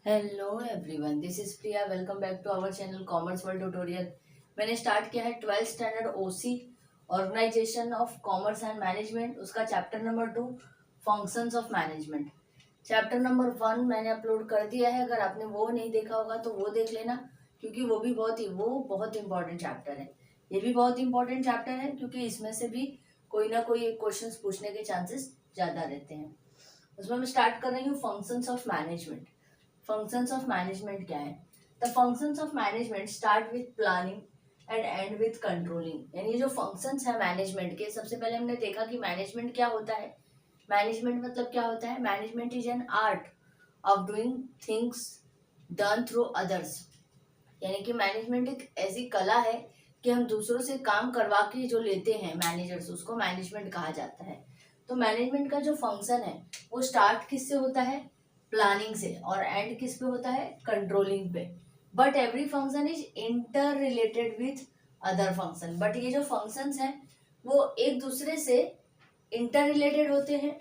Hello everyone, this is Priya. Welcome back to our channel commerce world tutorial. मैंने start किया है 12th standard OC organisation of commerce and management, उसका chapter number 2 functions of management. Chapter number 1 मैंने upload कर दिया है, अगर आपने वो नहीं देखा होगा तो वो देख लेना, क्योंकि वो बहुत इंपॉर्टेंट चैप्टर है। ये भी बहुत इंपॉर्टेंट चैप्टर है क्योंकि इसमें से भी कोई ना कोई एक क्वेश्चन पूछने के चांसेस ज़्यादा रहते हैं। उसमें मैं स्टार्ट कर रही हूँ functions of management. Functions of management क्या है? The functions of management start with planning and and with controlling. यानी जो फंक्शंस है मैनेजमेंट के, सबसे पहले हमने देखा कि मैनेजमेंट क्या होता है। मैनेजमेंट मतलब क्या होता है? Management is an art of doing things done through others. यानी कि मैनेजमेंट एक ऐसी कला है कि हम दूसरों से काम करवा के जो लेते हैं मैनेजर्स, उसको मैनेजमेंट कहा जाता है। तो मैनेजमेंट का जो फंक्शन है वो स्टार्ट किससे होता है? प्लानिंग से, और एंड किस पे होता है? कंट्रोलिंग पे। But every function is inter related with other function. But ये जो फंक्शंस हैं वो एक दूसरे से इंटर रिलेटेड होते हैं।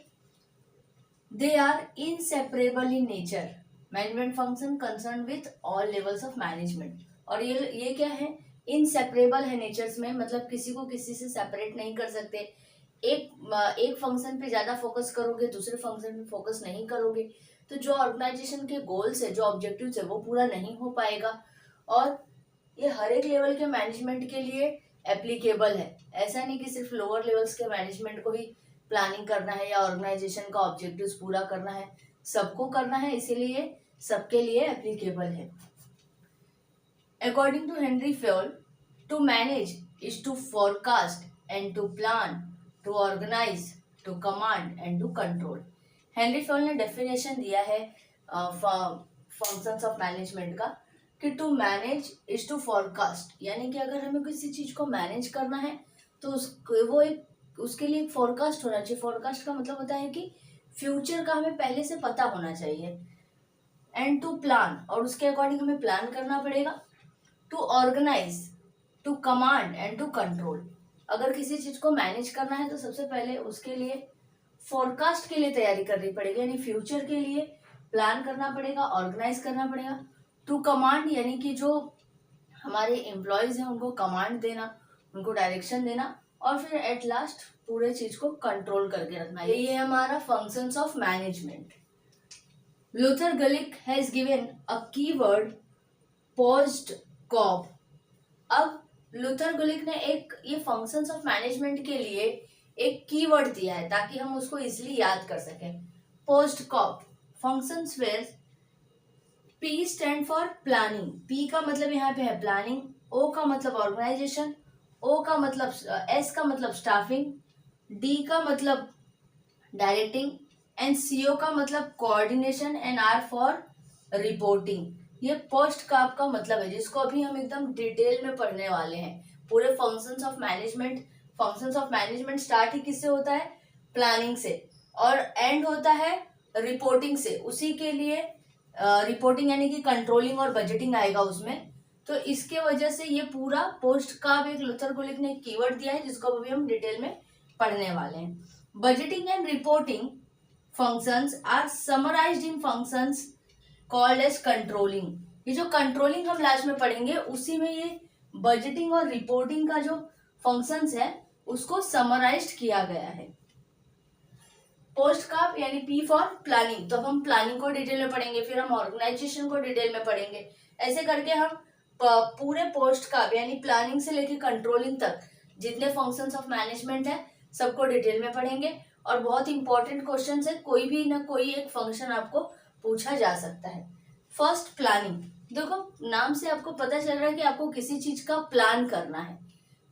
They are inseparable in nature. Management function concern with all levels of management. और ये क्या है? इनसेपरेबल है नेचर्स में, मतलब किसी को किसी से सेपरेट नहीं कर सकते। एक फंक्शन पे ज्यादा फोकस करोगे, दूसरे फंक्शन पे फोकस नहीं करोगे, तो जो ऑर्गेनाइजेशन के गोल्स है, जो ऑब्जेक्टिव्स है, वो पूरा नहीं हो पाएगा। और ये हर एक लेवल के मैनेजमेंट के लिए एप्लीकेबल है। ऐसा नहीं कि सिर्फ लोअर लेवल्स के मैनेजमेंट को ही प्लानिंग करना है या ऑर्गेनाइजेशन का ऑब्जेक्टिव्स पूरा करना है, सबको करना है, इसीलिए सबके लिए एप्लीकेबल है। According to Henry Fayol, to manage is to forecast and to plan, to organise, to command and to control. Henry Fayol ने डेफिनेशन दिया है फंक्शंस ऑफ मैनेजमेंट का कि to manage is to forecast. यानी कि अगर हमें किसी चीज को मैनेज करना है तो उसके लिए एक फोरकास्ट होना चाहिए। फोरकास्ट का मतलब होता है कि फ्यूचर का हमें पहले से पता होना चाहिए। एंड टू प्लान, और उसके अकॉर्डिंग हमें प्लान करना पड़ेगा। To organise, to command and to control. अगर किसी चीज को मैनेज करना है तो सबसे पहले उसके लिए फोरकास्ट के लिए तैयारी करनी पड़ेगी, यानी फ्यूचर के लिए प्लान करना पड़ेगा, ऑर्गेनाइज करना पड़ेगा। टू कमांड, यानी कि जो हमारे एम्प्लॉयज हैं उनको कमांड देना, उनको डायरेक्शन देना, और फिर एट लास्ट पूरे चीज को कंट्रोल करके रखना। ये है हमारा functions of management. Luther Gulick has given a keyword POSDCORB. अब लूथर गुलिक ने ये फंक्शंस ऑफ मैनेजमेंट के लिए एक कीवर्ड दिया है ताकि हम उसको इजीली याद कर सकें। Post cop functions where P stand for planning. P का मतलब यहाँ पे है प्लानिंग, ओ का मतलब ऑर्गेनाइजेशन, ओ का मतलब एस का मतलब स्टाफिंग, डी का मतलब डायरेक्टिंग, एंड सीओ का मतलब coordination, and R for reporting. ये पोस्ट का आपका मतलब है जिसको अभी हम एकदम डिटेल में पढ़ने वाले हैं। पूरे functions of management. Functions of management start ही किससे होता है? प्लानिंग से, और एंड होता है रिपोर्टिंग से। उसी के लिए रिपोर्टिंग यानी कि कंट्रोलिंग और बजटिंग आएगा उसमें। तो इसके वजह से ये पूरा पोस्ट का भी एक लूथर गुलिक ने कीवर्ड दिया है जिसको अभी हम डिटेल में पढ़ने वाले हैं। Budgeting and reporting functions are summarised in functions called as controlling. ये जो कंट्रोलिंग हम लास्ट में पढ़ेंगे उसी में ये बजटिंग और रिपोर्टिंग का जो फंक्शंस है उसको समराइज्ड किया गया है। पोस्ट का यानी पी फॉर प्लानिंग, तो हम प्लानिंग को डिटेल में पढ़ेंगे, फिर हम ऑर्गेनाइजेशन को डिटेल में पढ़ेंगे। ऐसे करके हम पूरे पोस्ट का यानी प्लानिंग से लेकर कंट्रोलिंग तक जितने फंक्शंस ऑफ मैनेजमेंट है सबको डिटेल में पढ़ेंगे। और बहुत इंपॉर्टेंट क्वेश्चन है, कोई भी ना कोई एक फंक्शन आपको पूछा जा सकता है। First planning. देखो नाम से आपको पता चल रहा है कि आपको किसी चीज का प्लान करना है,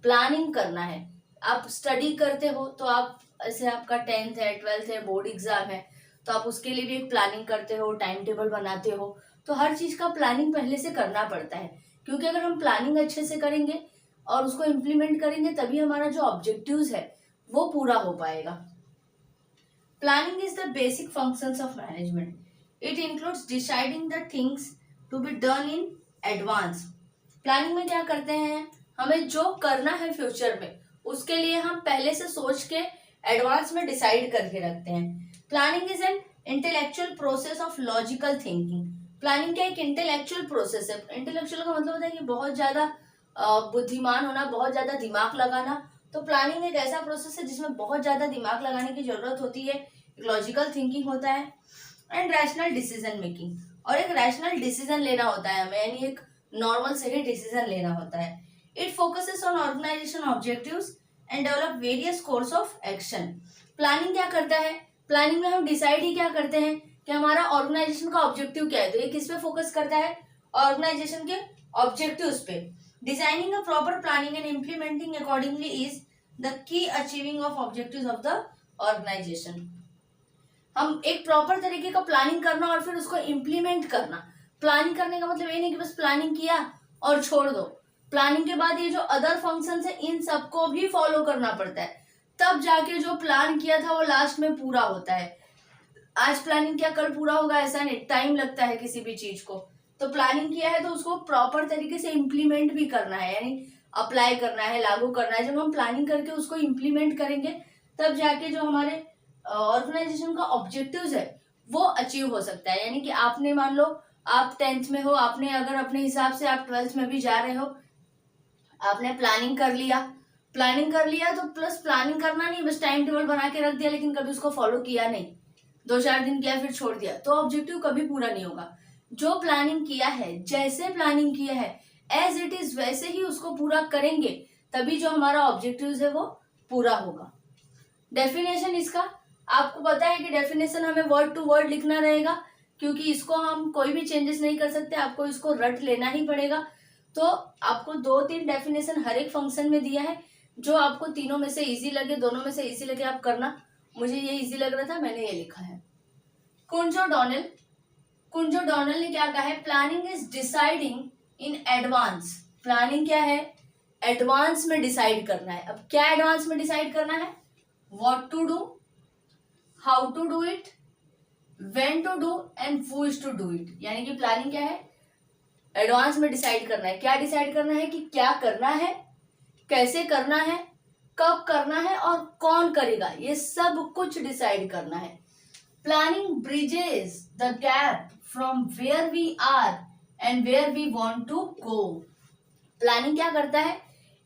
प्लानिंग करना है। आप स्टडी करते हो तो आप ऐसे आपका 10th है, 12th है, बोर्ड एग्जाम है, तो आप उसके लिए भी एक प्लानिंग करते हो, टाइम टेबल बनाते हो। तो हर चीज का प्लानिंग पहले से करना पड़ता है, क्योंकि अगर हम प्लानिंग अच्छे से करेंगे और उसको इम्प्लीमेंट करेंगे तभी हमारा जो ऑब्जेक्टिव्स है वो पूरा हो पाएगा। Planning is the basic functions of management. It includes deciding the things to be done in advance. Planning में क्या करते हैं? हमें जो करना है फ्यूचर में उसके लिए हम पहले से सोच के एडवांस में डिसाइड करके रखते हैं। Planning is an intellectual process of logical thinking. Planning क्या एक इंटेलेक्चुअल प्रोसेस है। इंटेलेक्चुअल का मतलब होता है कि बहुत ज्यादा बुद्धिमान होना, बहुत ज्यादा दिमाग लगाना। तो प्लानिंग एक ऐसा प्रोसेस है जिसमें बहुत ज्यादा दिमाग लगाने की जरूरत होती है, लॉजिकल थिंकिंग होता है एंड रैशनल डिसीजन मेकिंग, और एक रैशनल डिसीजन लेना होता है हमें, यानी एक नॉर्मल से ही डिसीजन लेना होता है। It focuses on organisation objectives and develop various course of action. Planning क्या करता है, प्लानिंग में हम डिसाइड ही क्या करते हैं कि हमारा ऑर्गेनाइजेशन का ऑब्जेक्टिव क्या है। तो ये किस पे फोकस करता है, ऑर्गेनाइजेशन के ऑब्जेक्टिव्स पे। Designing a proper planning and implementing accordingly is the key achieving of objectives of the organisation. हम एक प्रॉपर तरीके का प्लानिंग करना और फिर उसको इम्प्लीमेंट करना। प्लानिंग करने का मतलब ये नहीं कि बस प्लानिंग किया और छोड़ दो। प्लानिंग के बाद ये जो अदर फंक्शंस है इन सबको भी फॉलो करना पड़ता है, तब जाके जो प्लान किया था वो लास्ट में पूरा होता है। आज प्लानिंग किया कल पूरा होगा ऐसा नहीं, टाइम लगता है किसी भी चीज को। तो प्लानिंग किया है तो उसको प्रॉपर तरीके से इम्प्लीमेंट भी करना है, यानी अप्लाई करना है, लागू करना है। जब हम प्लानिंग करके उसको इम्प्लीमेंट करेंगे तब जाके जो हमारे ऑर्गेनाइजेशन का ऑब्जेक्टिव्स है वो अचीव हो सकता है। यानी कि आपने मान लो आप 10th में हो, आपने अगर अपने हिसाब से आप 12th में भी जा रहे हो, आपने प्लानिंग कर लिया, तो प्लस प्लानिंग करना नहीं, बस टाइम टेबल बना के रख दिया लेकिन कभी उसको फॉलो किया नहीं, 2-4 दिन किया फिर छोड़ दिया, तो ऑब्जेक्टिव कभी पूरा नहीं होगा। जो प्लानिंग किया है, जैसे प्लानिंग किया है एज इट इज वैसे ही उसको पूरा करेंगे, तभी जो हमारा ऑब्जेक्टिव है वो पूरा होगा। डेफिनेशन इसका आपको पता है कि डेफिनेशन हमें वर्ड टू वर्ड लिखना रहेगा, क्योंकि इसको हम कोई भी चेंजेस नहीं कर सकते, आपको इसको रट लेना ही पड़ेगा। तो आपको 2-3 डेफिनेशन हर एक फंक्शन में दिया है, जो आपको तीनों में से इजी लगे, दोनों में से इजी लगे आप करना। मुझे ये इजी लग रहा था, मैंने ये लिखा है। कुंजो डोनेल ने क्या कहा है, planning is deciding in advance. Planning क्या है, एडवांस में डिसाइड करना है। अब क्या एडवांस में डिसाइड करना है, what to do, how to do it, when to do and who is to do it. यानी कि प्लानिंग क्या है, एडवांस में डिसाइड करना है। क्या डिसाइड करना है कि क्या करना है, कैसे करना है, कब करना है और कौन करेगा, ये सब कुछ डिसाइड करना है। Planning bridges the gap from where we are and where we want to go. Planning क्या करता है,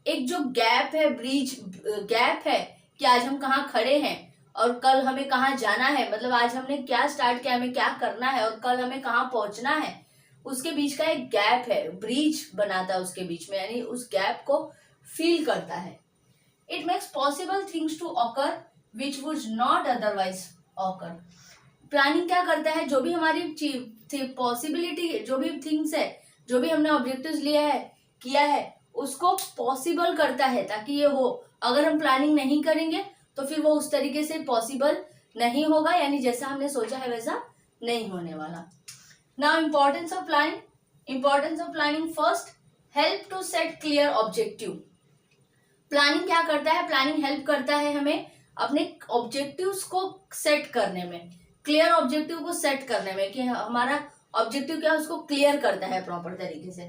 एक जो गैप है, ब्रिज गैप है कि आज हम कहाँ खड़े हैं और कल हमें कहाँ जाना है, मतलब आज हमने क्या स्टार्ट किया, हमें क्या करना है और कल हमें कहाँ पहुंचना है, उसके बीच का एक गैप है, ब्रिज बनाता है उसके बीच में, यानी उस गैप को फील करता है। It makes possible things to occur which would not otherwise occur. Planning क्या करता है, जो भी हमारी पॉसिबिलिटी, जो भी थिंग्स है, जो भी हमने ऑब्जेक्टिव्स लिया है, किया है, उसको पॉसिबल करता है ताकि ये हो। अगर हम प्लानिंग नहीं करेंगे तो फिर वो उस तरीके से पॉसिबल नहीं होगा, यानी जैसा हमने सोचा है वैसा नहीं होने वाला। Now importance of planning first, help to set clear objective. Planning क्या करता है, प्लानिंग हेल्प करता है हमें अपने ऑब्जेक्टिव्स को सेट करने में, क्लियर ऑब्जेक्टिव को सेट करने में, कि हमारा ऑब्जेक्टिव क्या है उसको क्लियर करता है प्रॉपर तरीके से।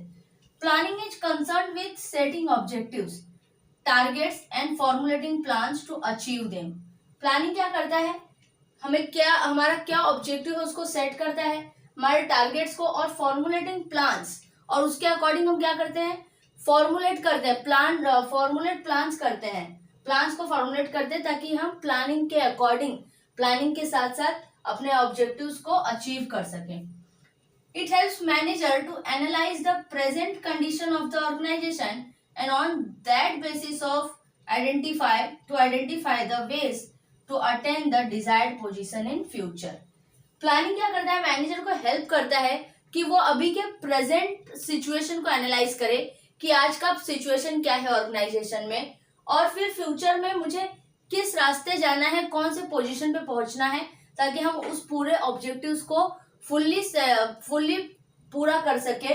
Planning is concern with setting objectives, targets and formulating plans to achieve them. Planning क्या करता है, हमें क्या, हमारा क्या ऑब्जेक्टिव है उसको सेट करता है, हमारे टारगेट्स को, और फॉर्मुलेटिंग प्लान्स, और उसके अकॉर्डिंग हम क्या करते हैं, फॉर्मुलेट करते हैं, फॉर्मुलेट प्लान्स करते हैं, प्लान्स को फॉर्मुलेट करते हैं ताकि हम प्लानिंग के अकॉर्डिंग, प्लानिंग के साथ साथ अपने ऑब्जेक्टिव्स को अचीव कर सकें। It helps manager to analyze the present condition of the organization and on that basis of identify the ways to attain the desired position in future. Planning क्या करता है, मैनेजर को हेल्प करता है कि वो अभी के प्रेजेंट सिचुएशन को एनालाइज करे कि आज का सिचुएशन क्या है ऑर्गेनाइजेशन में, और फिर फ्यूचर में मुझे किस रास्ते जाना है, कौन से पोजीशन पे पहुंचना है, ताकि हम उस पूरे ऑब्जेक्टिव्स को फुल्ली पूरा कर सके,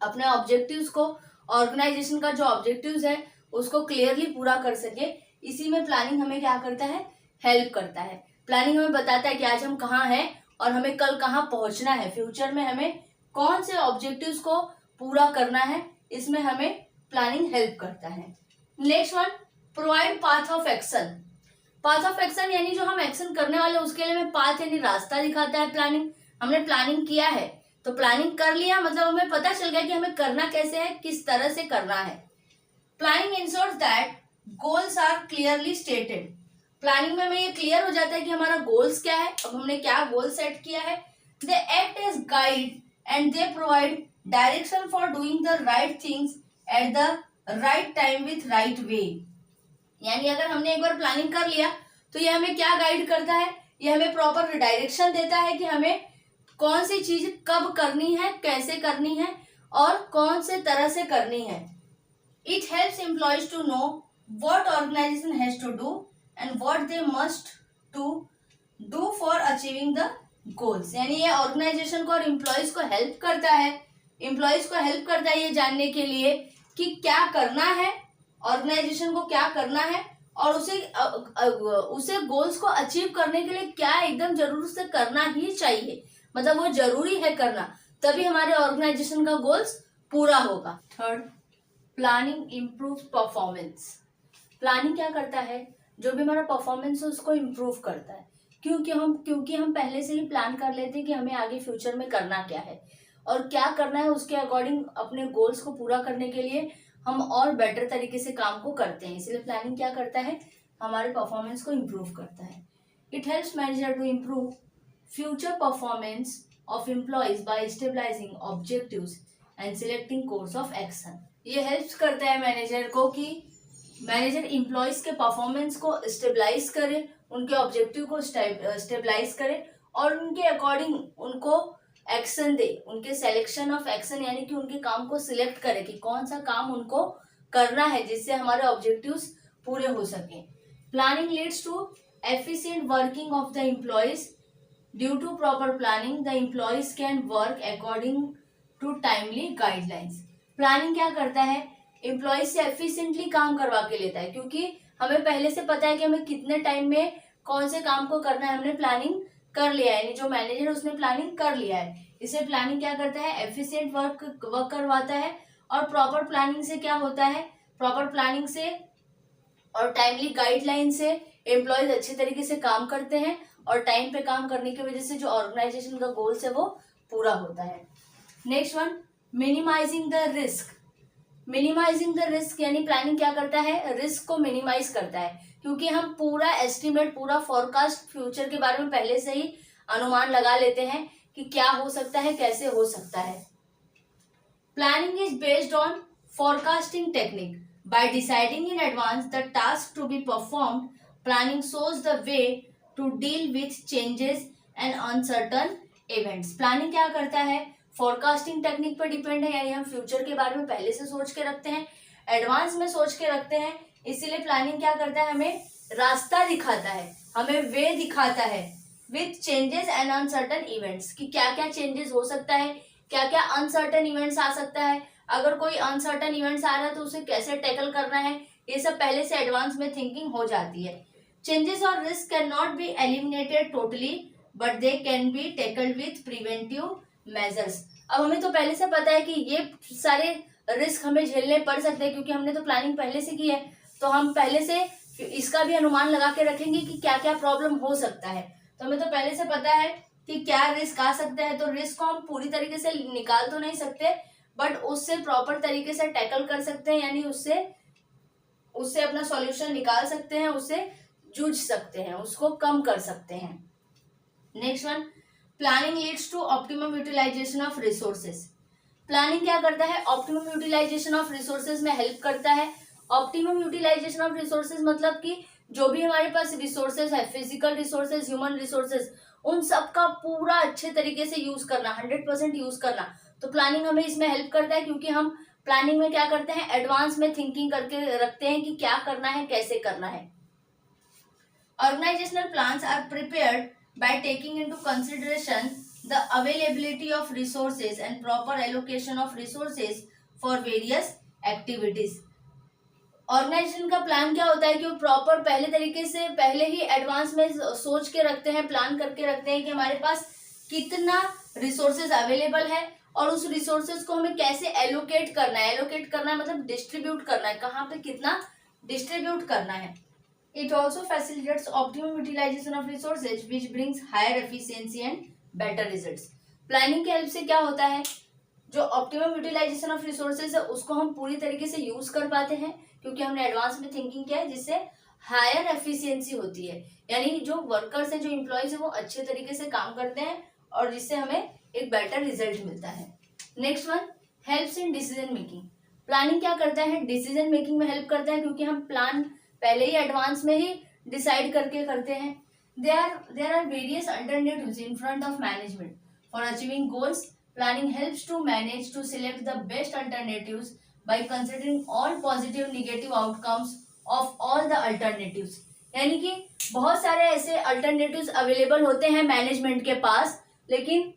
अपने ऑब्जेक्टिव्स को, ऑर्गेनाइजेशन का जो ऑब्जेक्टिव्स है उसको क्लियरली पूरा कर सके। इसी में प्लानिंग हमें क्या करता है, हेल्प करता है। प्लानिंग हमें बताता है कि आज हम कहाँ हैं और हमें कल कहाँ पहुंचना है, फ्यूचर में हमें कौन से ऑब्जेक्टिव्स को पूरा करना है, इसमें हमें प्लानिंग हेल्प करता है। Next one, provide path of action. Path of action यानी जो हम एक्शन करने वाले उसके लिए हमें पाथ यानी रास्ता दिखाता है प्लानिंग। हमने प्लानिंग किया है, तो प्लानिंग कर लिया मतलब हमें पता चल गया कि हमें करना कैसे है, किस तरह से करना है। Planning ensures that goals are clearly stated. Planning में हमें ये क्लियर हो जाता है कि हमारा गोल्स क्या है, अब हमने क्या गोल सेट किया है। They act as guide and they provide direction for doing the right things at the right time with right way. यानी अगर हमने एक बार प्लानिंग कर लिया तो ये हमें क्या गाइड करता है, ये हमें प्रॉपर डायरेक्शन देता है कि हमें कौन सी चीज कब करनी है, कैसे करनी है और कौन से तरह से करनी है। It helps employees to know what organization has to do and what they must to do for achieving the goals. यानी ये ऑर्गेनाइजेशन को और एम्प्लॉयज को हेल्प करता है, एम्प्लॉयज को हेल्प करता है ये जानने के लिए कि क्या करना है, ऑर्गेनाइजेशन को क्या करना है और उसे गोल्स को अचीव करने के लिए क्या एकदम जरूर से करना ही चाहिए, मतलब वो जरूरी है करना, तभी हमारे ऑर्गेनाइजेशन का गोल्स पूरा होगा। Third, planning improve performance. Planning क्या करता है, जो भी हमारा परफॉर्मेंस है उसको इम्प्रूव करता है। क्योंकि हम पहले से ही प्लान कर लेते हैं कि हमें आगे फ्यूचर में करना क्या है और क्या करना है, उसके अकॉर्डिंग अपने गोल्स को पूरा करने के लिए हम और बेटर तरीके से काम को करते हैं। इसलिए प्लानिंग क्या करता है, हमारे परफॉर्मेंस को इम्प्रूव करता है। It helps manager to improve future performance of employees by stabilizing objectives and selecting course of action. ये हेल्प करता है मैनेजर को कि मैनेजर एम्प्लॉयज के परफॉर्मेंस को स्टेबलाइज करे, उनके ऑब्जेक्टिव को स्टेबलाइज करे और उनके अकॉर्डिंग उनको एक्शन दे, उनके सिलेक्शन ऑफ एक्शन यानी कि उनके काम को सिलेक्ट करे कि कौन सा काम उनको करना है जिससे हमारे ऑब्जेक्टिव्स पूरे हो सके। Planning leads to efficient working of the employees. Due to proper planning the employees can work according to timely guidelines. Planning क्या करता है, एम्प्लॉयज से एफिशिएंटली काम करवा के लेता है, क्योंकि हमें पहले से पता है कि हमें कितने टाइम में कौन से काम को करना है, हमने प्लानिंग कर लिया है, यानी जो मैनेजर उसने प्लानिंग कर लिया है। इसे प्लानिंग क्या करता है, एफिशिएंट वर्क करवाता है। और प्रॉपर प्लानिंग से क्या होता है, प्रॉपर प्लानिंग से और टाइमली गाइडलाइन से एम्प्लॉयज अच्छे तरीके से काम करते हैं और टाइम पे काम करने की वजह से जो ऑर्गेनाइजेशन का गोल्स है वो पूरा होता है। Next one, minimizing the risk. Minimizing the risk यानी प्लानिंग क्या करता है, रिस्क को मिनिमाइज करता है, क्योंकि हम पूरा एस्टिमेट, पूरा फोरकास्ट फ्यूचर के बारे में पहले से ही अनुमान लगा लेते हैं कि क्या हो सकता है, कैसे हो सकता है। Planning is based on forecasting technique. By deciding in advance the task to be performed, planning shows the way to deal with changes and uncertain events. Planning क्या करता है, फोरकास्टिंग टेक्निक पर डिपेंड है, यानी हम फ्यूचर के बारे में पहले से सोच के रखते हैं, एडवांस में सोच के रखते हैं। इसीलिए प्लानिंग क्या करता है, हमें रास्ता दिखाता है, हमें वे दिखाता है with changes and uncertain events, कि क्या क्या चेंजेस हो सकता है, क्या क्या अनसर्टन इवेंट्स आ सकता है, अगर कोई अनसर्टन इवेंट्स आ रहा है तो उसे कैसे टैकल करना है, ये सब पहले से एडवांस में थिंकिंग हो जाती है। चेंजेस और risk can not be eliminated totally but they can be tackled with preventive measures. अब हमें तो पहले से पता है कि ये सारे रिस्क हमें झेलने पड़ सकते हैं, क्योंकि हमने तो प्लानिंग पहले से की है, तो हम पहले से इसका भी अनुमान लगा के रखेंगे कि क्या क्या प्रॉब्लम हो सकता है। तो हमें तो पहले से पता है कि क्या रिस्क आ सकता है, तो रिस्क को हम पूरी तरीके से निकाल तो नहीं सकते, बट उससे प्रॉपर तरीके से टैकल कर सकते हैं, यानी उससे अपना सॉल्यूशन निकाल सकते हैं, उससे जूझ सकते हैं, उसको कम कर सकते हैं। Next one, planning leads to optimum utilization of resources. Planning क्या करता है, ऑप्टिमम यूटिलाइजेशन ऑफ रिसोर्सेज में हेल्प करता है। ऑप्टिमम यूटिलाइजेशन ऑफ रिसोर्सेज मतलब कि जो भी हमारे पास रिसोर्सेज है, फिजिकल रिसोर्सेज, ह्यूमन रिसोर्सेज, उन सब का पूरा अच्छे तरीके से यूज करना, 100% यूज करना। तो प्लानिंग हमें इसमें हेल्प करता है, क्योंकि हम प्लानिंग में क्या करते हैं, एडवांस में थिंकिंग करके रखते हैं कि क्या करना है, कैसे करना है। Organizational plans are prepared by taking into consideration the availability of resources and proper allocation of resources for various activities। Organization का प्लान क्या होता है कि वो प्रॉपर पहले तरीके से पहले ही एडवांस में सोच के रखते हैं, प्लान करके रखते हैं कि हमारे पास कितना रिसोर्सेज अवेलेबल है और उस रिसोर्सेज को हमें कैसे एलोकेट करना है। एलोकेट करना है मतलब डिस्ट्रीब्यूट करना है, कहाँ पे कितना डिस्ट्रीब्यूट करना है। It also facilitates optimum utilization of resources which brings higher efficiency and better results। Planning की हेल्प से क्या होता है, जो ऑप्टिमम यूटिलाइजेशन ऑफ रिसोर्सेज है उसको हम पूरी तरीके से यूज कर पाते हैं, क्योंकि हमने एडवांस में थिंकिंग किया है, जिससे हायर एफिशिएंसी होती है, यानी जो वर्कर्स हैं, जो एम्प्लॉयज हैं, वो अच्छे तरीके से काम करते हैं और जिससे हमें एक बेटर रिजल्ट मिलता है। Next one, helps in decision making. Planning क्या करता है, डिसीजन मेकिंग में हेल्प करता है, क्योंकि हम प्लान पहले ही एडवांस में ही डिसाइड करके करते हैं। There are various alternatives in front of management for achieving goals. Planning helps to manage to select the best alternatives by considering all positive negative outcomes of all the alternatives. यानी कि बहुत सारे ऐसे alternatives available होते हैं management के पास, लेकिन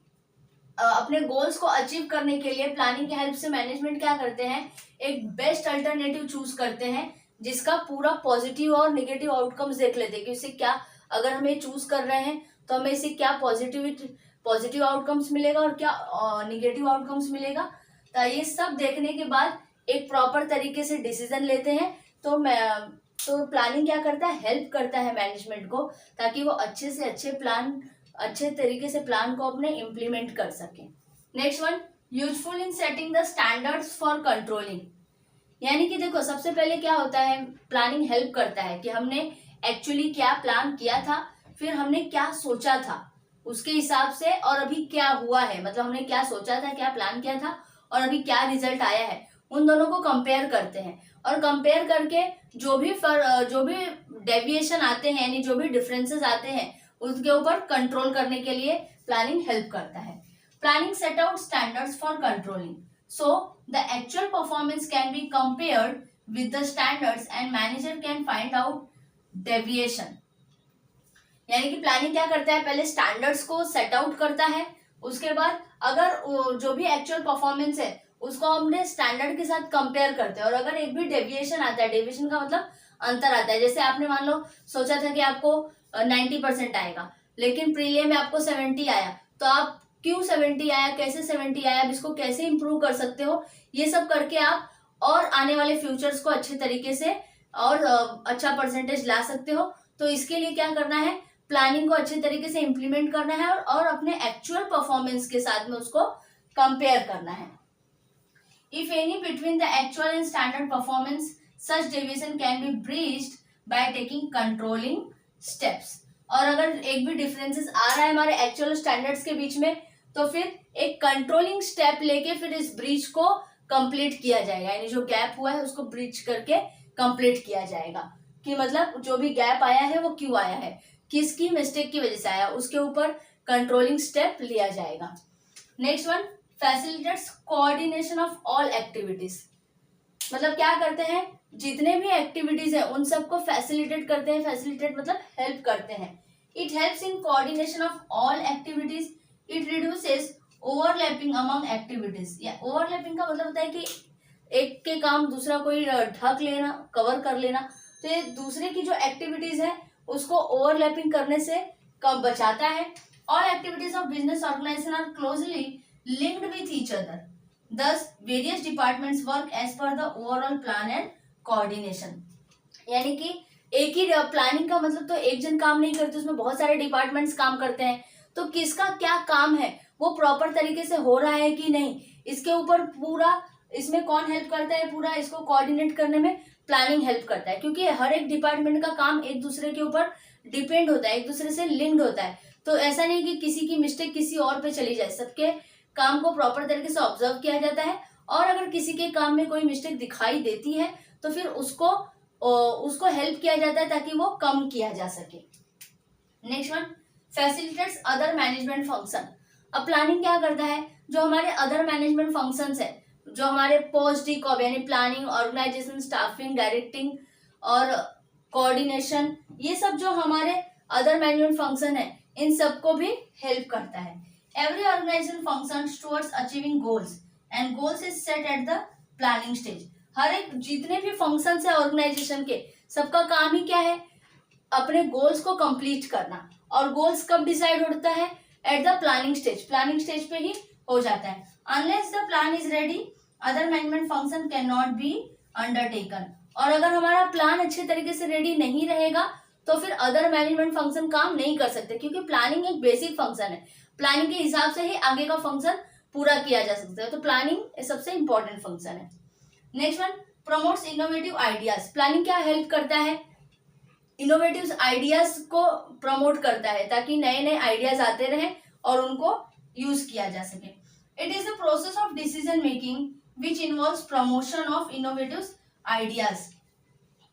अपने गोल्स को अचीव करने के लिए प्लानिंग की हेल्प से मैनेजमेंट क्या करते हैं, एक बेस्ट अल्टरनेटिव चूज करते हैं, जिसका पूरा पॉजिटिव और नेगेटिव आउटकम्स देख लेते हैं कि इससे क्या, अगर हम ये चूज कर रहे हैं तो हमें इससे क्या पॉजिटिव आउटकम्स मिलेगा और क्या निगेटिव आउटकम्स मिलेगा। तो ये सब देखने के बाद एक प्रॉपर तरीके से डिसीजन लेते हैं। तो प्लानिंग क्या करता है, हेल्प करता है मैनेजमेंट को, ताकि वो अच्छे से अच्छे तरीके से प्लान को अपने इम्प्लीमेंट कर सकें। Next one, useful in setting the standards for controlling. यानी कि देखो, सबसे पहले क्या होता है, प्लानिंग हेल्प करता है कि हमने एक्चुअली क्या प्लान किया था, फिर हमने क्या सोचा था उसके हिसाब से, और अभी क्या हुआ है, मतलब हमने क्या सोचा था, क्या प्लान किया था और अभी क्या रिजल्ट आया है, उन दोनों को कंपेयर करते हैं। और कंपेयर करके जो भी डेविएशन आते हैं, यानी जो भी डिफरेंसेस आते हैं, उसके ऊपर कंट्रोल करने के लिए प्लानिंग हेल्प करता है। Planning set out standards for controlling, so the actual performance can be compared with the standards and manager can find out deviation. यानी कि प्लानिंग क्या करता है, पहले स्टैंडर्ड्स को सेट आउट करता है, उसके बाद अगर जो भी एक्चुअल परफॉर्मेंस है उसको हमने स्टैंडर्ड के साथ कंपेयर करते हैं, और अगर एक भी डेविएशन आता है, डेविएशन का मतलब अंतर आता है, जैसे आपने मान लो सोचा था कि आपको 90% आएगा, लेकिन प्रीलिम में आपको 70 आया, तो आप क्यों 70 आया, कैसे 70 आया, इसको कैसे इंप्रूव कर सकते हो, ये सब करके आप और आने वाले फ्यूचर्स को अच्छे तरीके से और अच्छा परसेंटेज ला सकते हो। तो इसके लिए क्या करना है, प्लानिंग को अच्छे तरीके से इम्प्लीमेंट करना है और अपने एक्चुअल परफॉर्मेंस के साथ में उसको कंपेयर करना है। If any between the actual and standard performance, such deviation can be breached by taking controlling steps. और अगर एक भी डिफरेंसेस आ रहा है हमारे एक्चुअल और स्टैंडर्ड्स के बीच में, तो फिर एक कंट्रोलिंग स्टेप लेके फिर इस ब्रीच को कंप्लीट किया जाएगा, यानी जो गैप हुआ है उसको ब्रीच करके कंप्लीट किया जाएगा, कि मतलब जो भी गैप आया है वो क्यों आया है, किसकी मिस्टेक की वजह से आया, उसके ऊपर कंट्रोलिंग स्टेप लिया जाएगा। Next one, facilitates coordination of all activities. मतलब क्या करते हैं, जितने भी एक्टिविटीज है उन सबको फैसिलिटेट करते हैं, फैसिलिटेट मतलब हेल्प करते हैं। It helps in coordination of all activities, it reduces overlapping among activities. या ओवरलैपिंग का मतलब होता है कि एक के काम दूसरा कोई ढक लेना, कवर कर लेना, तो ये दूसरे की जो एक्टिविटीज है उसको ओवरलैपिंग करने से कम बचाता है। All activities of business organization are closely linked with each other, thus various departments work as per the overall plan and coordination। यानी कि एक ही प्लानिंग का मतलब तो एक जन काम नहीं करते, उसमें बहुत सारे डिपार्टमेंट्स काम करते हैं, तो किसका क्या काम है वो प्रॉपर तरीके से हो रहा है कि नहीं, इसके ऊपर पूरा, इसमें कौन हेल्प करता है, पूरा इसको कोऑर्डिनेट करने में प्लानिंग हेल्प करता है, क्योंकि हर एक डिपार्टमेंट का काम एक दूसरे के ऊपर डिपेंड होता है, एक दूसरे से लिंक्ड होता है। तो ऐसा नहीं कि किसी की मिस्टेक किसी और पे चली जाए, सबके काम को प्रॉपर तरीके से ऑब्जर्व किया जाता है, और अगर किसी के काम में कोई मिस्टेक दिखाई देती है तो फिर उसको हेल्प किया जाता है ताकि वो कम किया जा सके। Next one, facilitates other management function. अब प्लानिंग क्या करता है, जो हमारे अदर मैनेजमेंट फंक्शंस है, जो हमारे पोस्ट डिकॉप यानी प्लानिंग, ऑर्गेनाइजेशन, स्टाफिंग, डायरेक्टिंग और कोऑर्डिनेशन, ये सब जो हमारे अदर मैनेजमेंट फंक्शन है, इन सबको भी हेल्प करता है। Every organization functions towards achieving goals and goals is set at the planning stage। हर एक जितने भी फंक्शंस है ऑर्गेनाइजेशन के, सबका काम ही क्या है, अपने गोल्स को कंप्लीट करना, और गोल्स कब डिसाइड होता है, at the planning stage, planning stage पे ही हो जाता है। Unless the plan is ready other management function can not be undertaken. और अगर हमारा प्लान अच्छे तरीके से रेडी नहीं रहेगा तो फिर अदर मैनेजमेंट फंक्शन काम नहीं कर सकते, क्योंकि प्लानिंग एक बेसिक फंक्शन है। प्लानिंग के हिसाब से ही आगे का फंक्शन पूरा किया जा सकता है। तो प्लानिंग सबसे इंपॉर्टेंट फंक्शन है। Next one, promotes innovative ideas. Planning क्या हेल्प करता है, इनोवेटिव आइडियाज को प्रमोट करता है ताकि नए नए आइडियाज आते रहें और उनको यूज किया जा सके। It is the process of decision making which involves promotion of innovative ideas.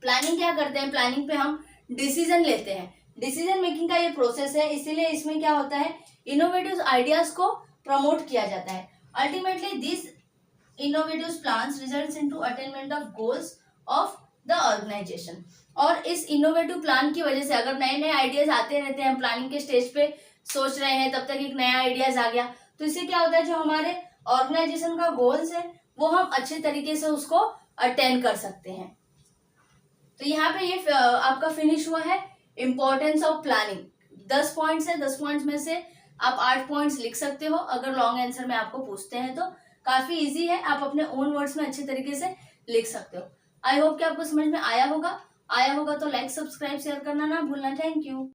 Planning क्या करते हैं, प्लानिंग पे हम डिसीजन लेते हैं, डिसीजन मेकिंग का ये प्रोसेस है, इसीलिए इसमें क्या होता है, इनोवेटिव आइडियाज को प्रमोट किया जाता है। Ultimately this innovative plans results into attainment of goals of the organization. और इस इनोवेटिव प्लान की वजह से अगर नए नए आइडियाज आते रहते हैं, प्लानिंग के स्टेज पे सोच रहे हैं, तब तक एक नया आइडियाज आ गया, तो इससे क्या होता है, जो हमारे ऑर्गेनाइजेशन का गोल्स है वो हम अच्छे तरीके से उसको अटेन कर सकते हैं। तो यहाँ पे ये आपका फिनिश हुआ है इंपॉर्टेंस ऑफ प्लानिंग। 10 पॉइंट्स है, 10 पॉइंट्स में से आप 8 पॉइंट्स लिख सकते हो अगर लॉन्ग आंसर में आपको पूछते हैं तो। काफी इजी है, आप अपने ओन वर्ड्स में अच्छे तरीके से लिख सकते हो। आई होप कि आपको समझ में आया होगा तो लाइक सब्सक्राइब शेयर करना ना भूलना। Thank you.